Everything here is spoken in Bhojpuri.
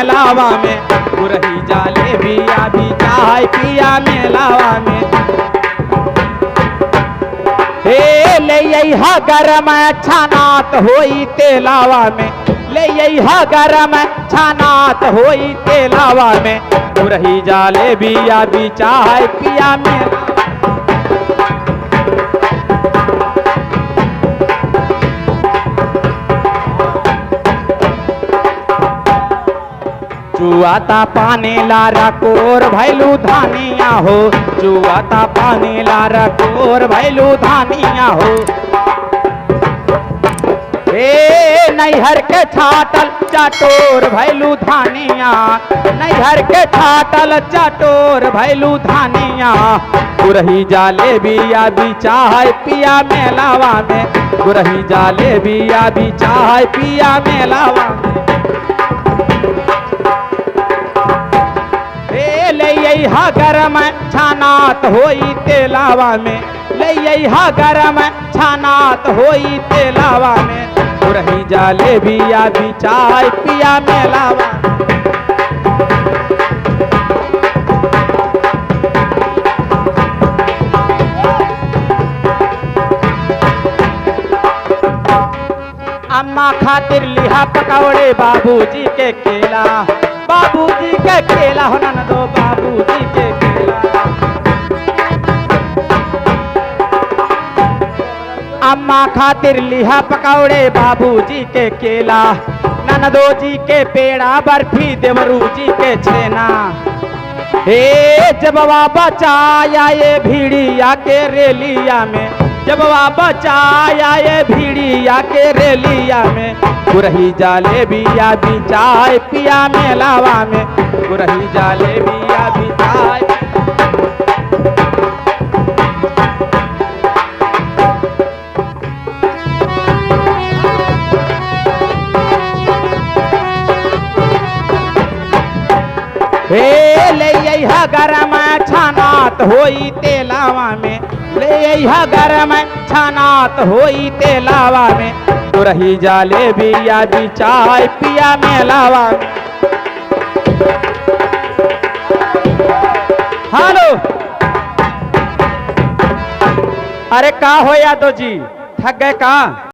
मेलावा में, गुरही जलेबिया भी चाय पिया मेलावा में। हे ले यहा गरम छानात होई तेलावा में, ले यहा गरम छानात होई तेलावा में, गुरही जलेबिया भी चाय पिया मेलावा। जुआता पानी लारा कोर भैलू धानिया हो, जुआता पानी लारा कोर भैलू धानिया हो। हे नैहर के छाटल चटोर भैलू धानिया, नैहर के छाटल चटोर भैलू धानिया, गुरही जलेबिया भी चाय पिया मेलावा में, गुरही जलेबिया भी चाय पिया मेलावा में। ले यहा गरम छानात होई तेलावा में, ले यहा गरम छानात होई तेलावा में, गुरही जलेबिया भी चाय पिया मेलावा। अम्मा खातिर लिहा पकौड़े बाबूजी के केला, बाबूजी के केला हो ननदो बाबूजी के केला। अम्मा खातिर लिहा पकौड़े बाबूजी के केला, ननदो जी के पेड़ा बर्फी देवरू जी के छेना। हे जब बचाया ये भीड़िया के रेलिया में, जब बचाया ये भीड़िया के रेलिया में, गुरही जलेबिया भी चाय पिया मेलावा में, गुरही जलेबिया भी चाय। हे ले यहा गरम छानात होई तेलावा में, ले यहा गरम छानात होई तेलावा में, गुरही जलेबिया भी चाय पिया मेलावा में। हेलो, अरे का हो यादव जी, थक गए का?